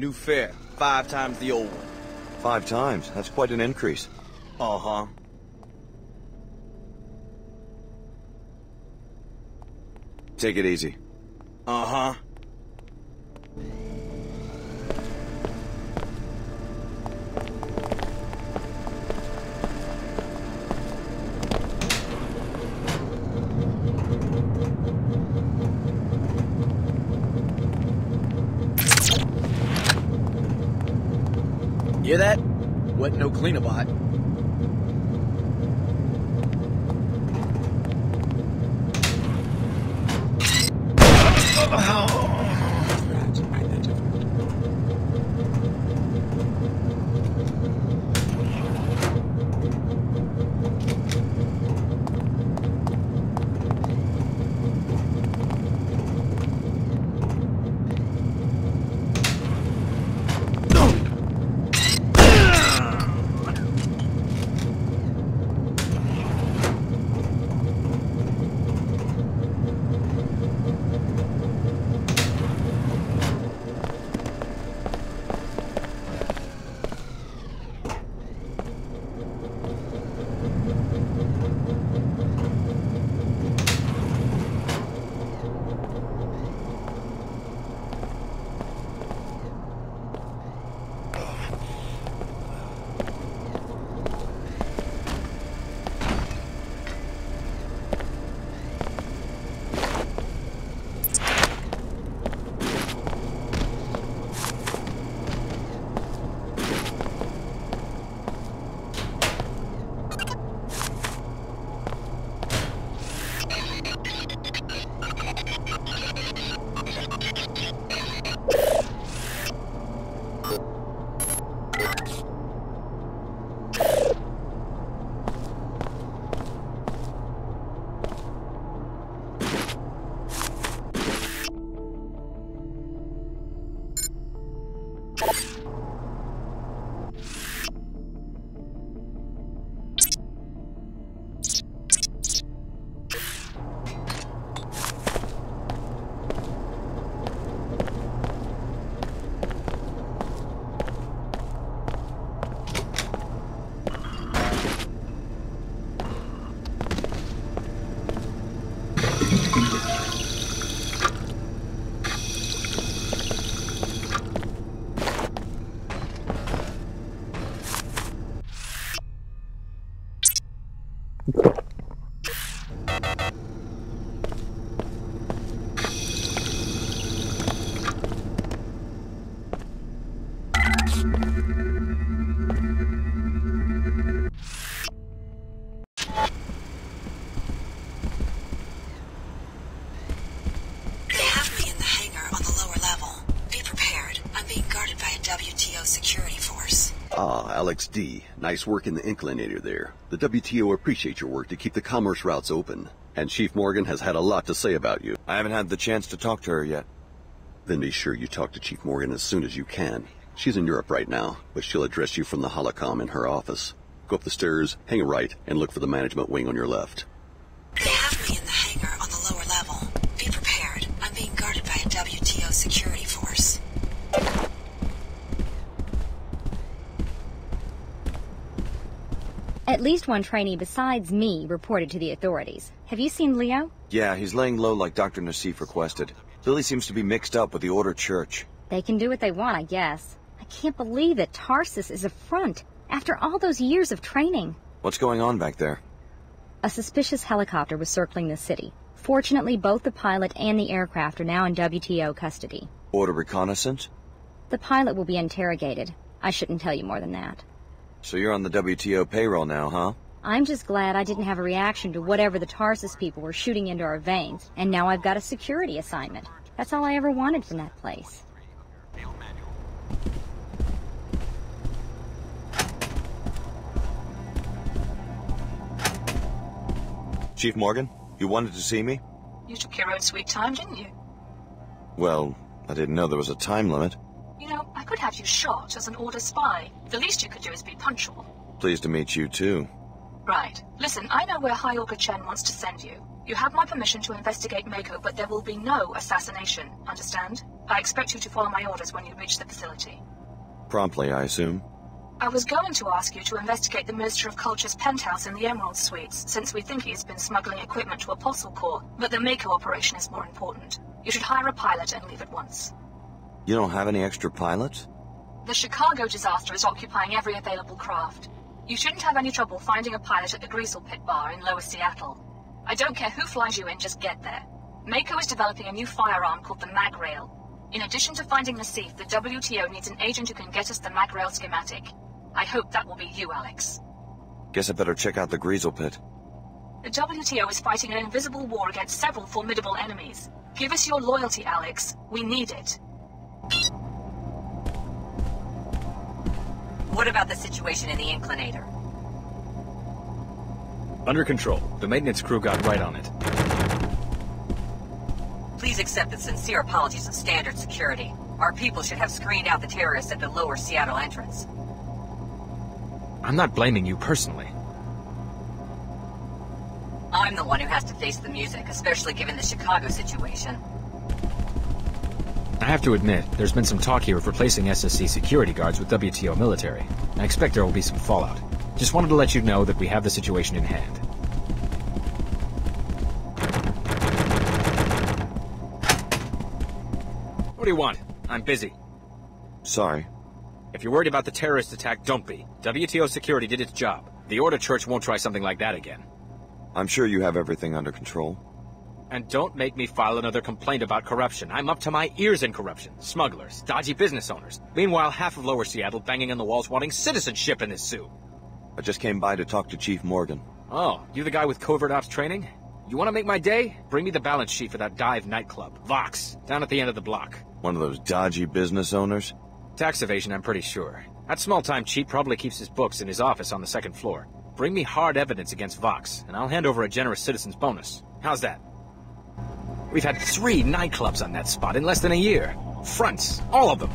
New fare, 5 times the old one. 5 times? That's quite an increase. Uh-huh. Take it easy. Uh-huh. Hear that? Wet no clean about. Alex D. Nice work in the Inclinator there. The WTO appreciate your work to keep the commerce routes open. And Chief Morgan has had a lot to say about you. I haven't had the chance to talk to her yet. Then be sure you talk to Chief Morgan as soon as you can. She's in Europe right now, but she'll address you from the holocom in her office. Go up the stairs, hang a right, and look for the management wing on your left. They have me in the hangar on the lower level. Be prepared. I'm being guarded by a WTO security force. At least one trainee besides me reported to the authorities. Have you seen Leo? Yeah, he's laying low like Dr. Nassif requested. Billy seems to be mixed up with the Order Church. They can do what they want, I guess. I can't believe that Tarsus is a front, after all those years of training. What's going on back there? A suspicious helicopter was circling the city. Fortunately, both the pilot and the aircraft are now in WTO custody. Order reconnaissance? The pilot will be interrogated. I shouldn't tell you more than that. So you're on the WTO payroll now, huh? I'm just glad I didn't have a reaction to whatever the Tarsus people were shooting into our veins, and now I've got a security assignment. That's all I ever wanted from that place. Chief Morgan, you wanted to see me? You took your own sweet time, didn't you? Well, I didn't know there was a time limit. You know, I could have you shot as an Order spy. The least you could do is be punctual. Pleased to meet you, too. Right. Listen, I know where High Order Chen wants to send you. You have my permission to investigate Mako, but there will be no assassination. Understand? I expect you to follow my orders when you reach the facility. Promptly, I assume. I was going to ask you to investigate the Minister of Culture's penthouse in the Emerald Suites, since we think he has been smuggling equipment to Apostle Corps, but the Mako operation is more important. You should hire a pilot and leave at once. You don't have any extra pilots? The Chicago disaster is occupying every available craft. You shouldn't have any trouble finding a pilot at the Greasel Pit Bar in Lower Seattle. I don't care who flies you in, just get there. Mako is developing a new firearm called the Mag-Rail. In addition to finding the Nassif, the WTO needs an agent who can get us the Mag-Rail schematic. I hope that will be you, Alex. Guess I better check out the Greasel Pit. The WTO is fighting an invisible war against several formidable enemies. Give us your loyalty, Alex. We need it. What about the situation in the Inclinator? Under control. The maintenance crew got right on it. Please accept the sincere apologies of Standard Security. Our people should have screened out the terrorists at the Lower Seattle entrance. I'm not blaming you personally. I'm the one who has to face the music, especially given the Chicago situation. I have to admit, there's been some talk here of replacing SSC security guards with WTO military. I expect there will be some fallout. Just wanted to let you know that we have the situation in hand. What do you want? I'm busy. Sorry. If you're worried about the terrorist attack, don't be. WTO security did its job. The Order Church won't try something like that again. I'm sure you have everything under control. And don't make me file another complaint about corruption. I'm up to my ears in corruption. Smugglers, dodgy business owners. Meanwhile, half of Lower Seattle banging on the walls wanting citizenship in this zoo. I just came by to talk to Chief Morgan. Oh, you the guy with covert ops training? You want to make my day? Bring me the balance sheet for that dive nightclub, Vox, down at the end of the block. One of those dodgy business owners? Tax evasion, I'm pretty sure. That small-time cheat probably keeps his books in his office on the second floor. Bring me hard evidence against Vox, and I'll hand over a generous citizen's bonus. How's that? We've had 3 nightclubs on that spot in less than a year. Fronts, all of them.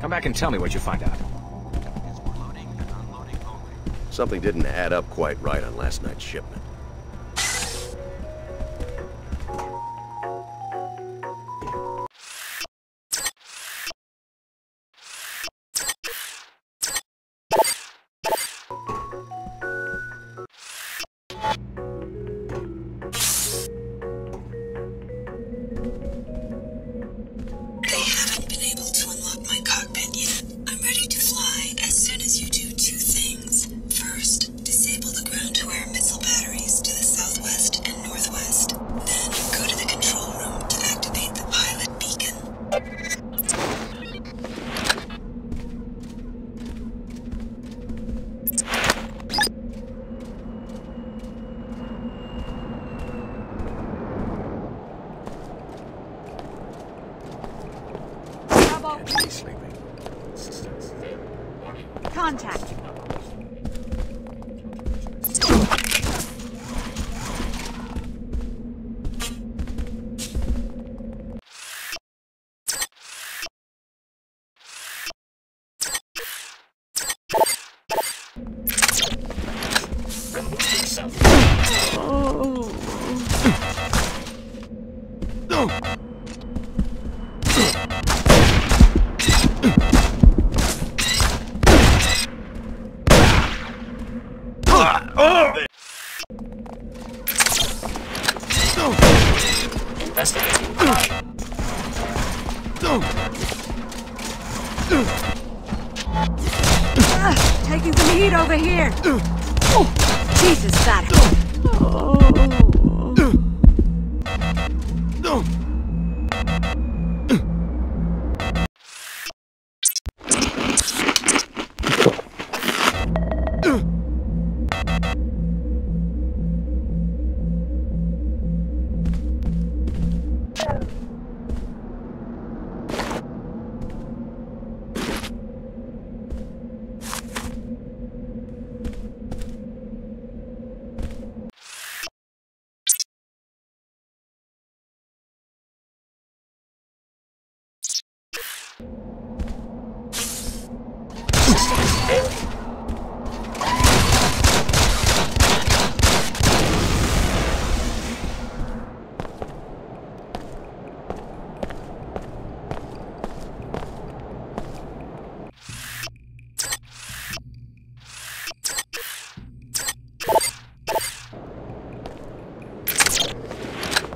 Come back and tell me what you find out. Something didn't add up quite right on last night's shipment. Contact. Taking some heat over here. Jesus, that.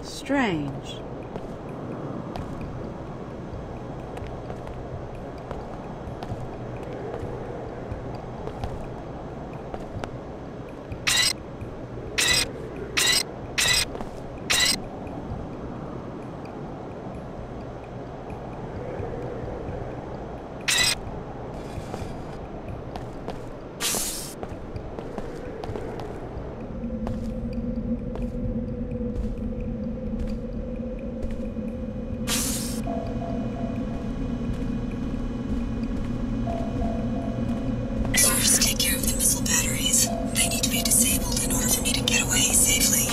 Strange. First, take care of the missile batteries. They need to be disabled in order for me to get away safely.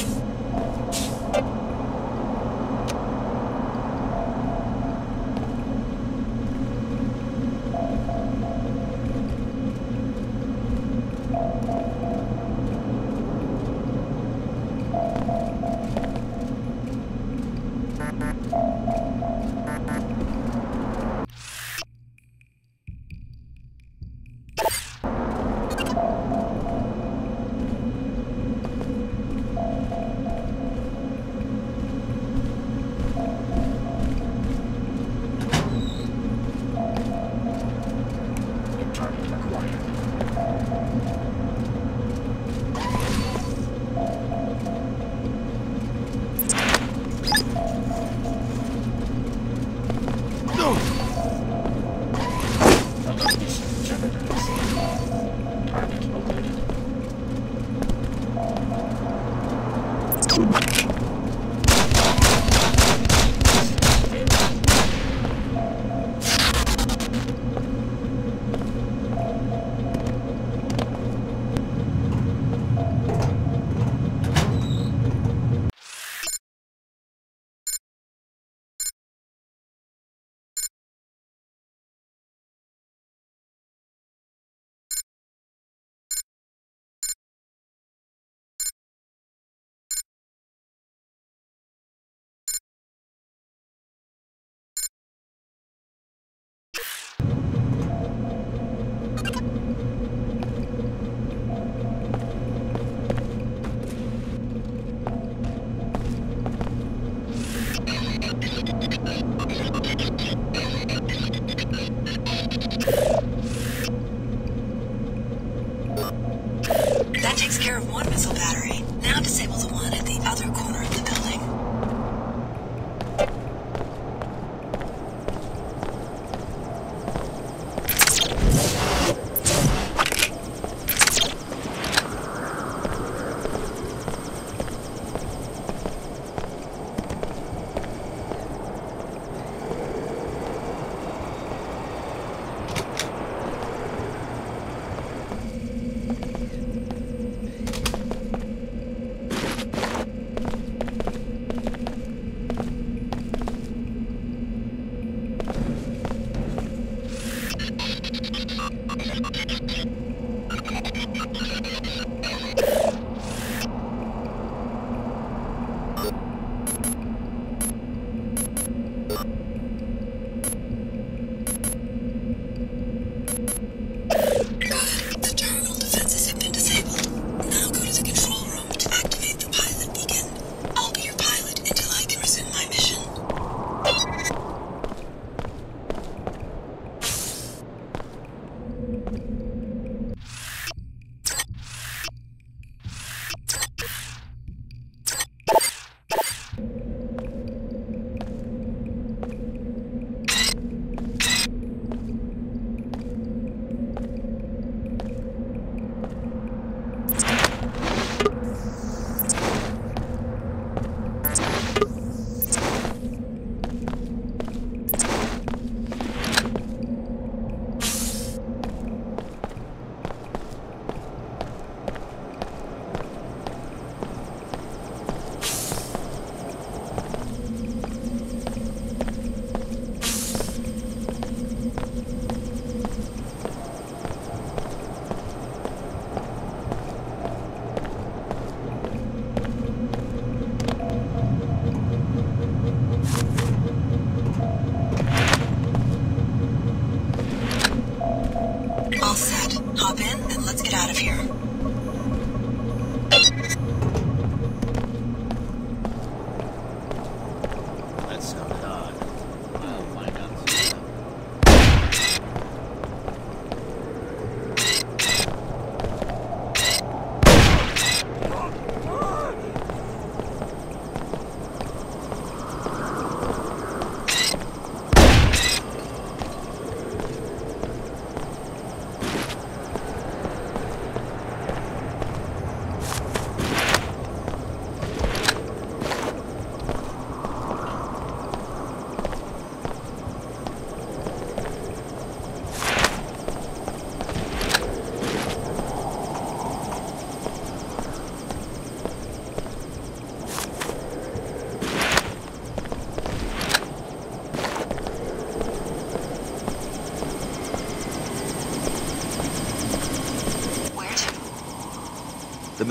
That takes care of one missile battery. Now disable the one at the other corner of the building.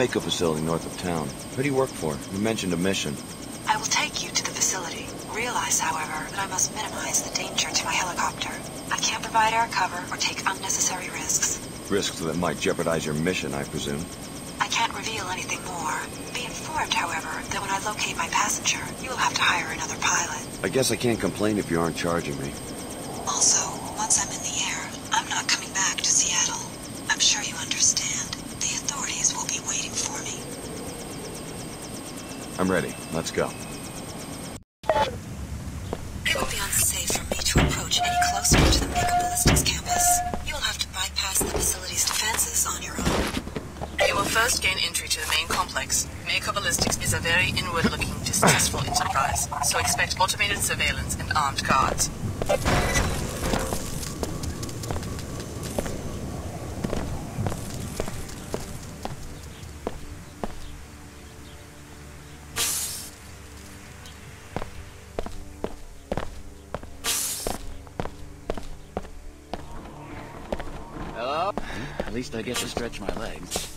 Mako facility north of town. Who do you work for? You mentioned a mission. I will take you to the facility. Realize, however, that I must minimize the danger to my helicopter. I can't provide air cover or take unnecessary risks. Risks that might jeopardize your mission, I presume. I can't reveal anything more. Be informed, however, that when I locate my passenger, you will have to hire another pilot. I guess I can't complain if you aren't charging me. Also, once I'm in the air, I'm not coming back to Seattle. I'm sure you understand. The authorities will be waiting for me. I'm ready. Let's go. It will be unsafe for me to approach any closer to the Mako Ballistics campus. You will have to bypass the facility's defenses on your own. You will first gain entry to the main complex. Mako Ballistics is a very inward-looking, distrustful enterprise, so expect automated surveillance and armed guards. Hello? At least I get to stretch my legs.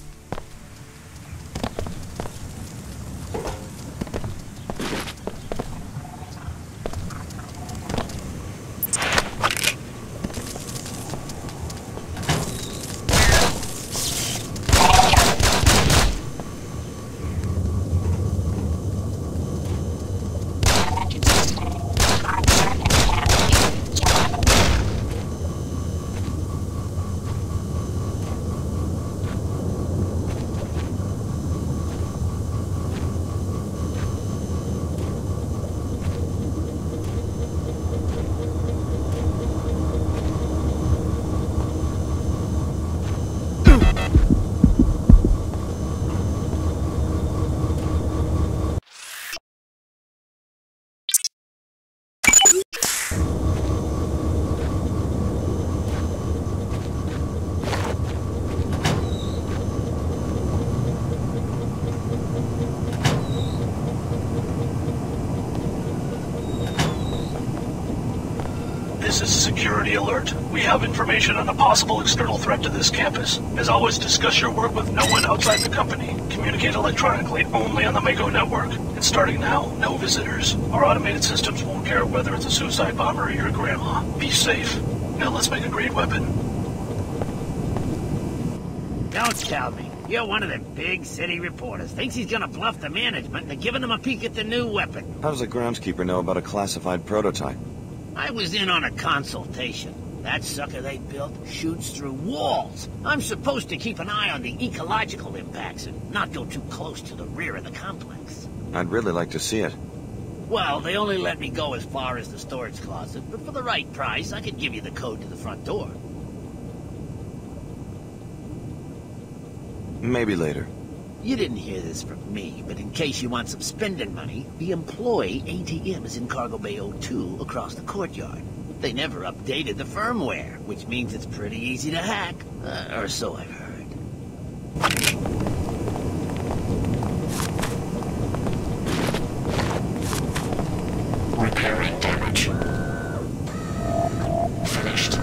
This is a security alert. We have information on a possible external threat to this campus. As always, discuss your work with no one outside the company. Communicate electronically only on the Mako network. And starting now, no visitors. Our automated systems won't care whether it's a suicide bomber or your grandma. Be safe. Now let's make a great weapon. Don't tell me. You're one of them big city reporters. Thinks he's gonna bluff the management into giving him a peek at the new weapon. How does the groundskeeper know about a classified prototype? I was in on a consultation. That sucker they built shoots through walls. I'm supposed to keep an eye on the ecological impacts and not go too close to the rear of the complex. I'd really like to see it. Well, they only let me go as far as the storage closet, but for the right price, I could give you the code to the front door. Maybe later. You didn't hear this from me, but in case you want some spending money, we employ ATMs in Cargo Bay 02 across the courtyard. They never updated the firmware, which means it's pretty easy to hack. Or so I've heard. Repairing damage. Finished.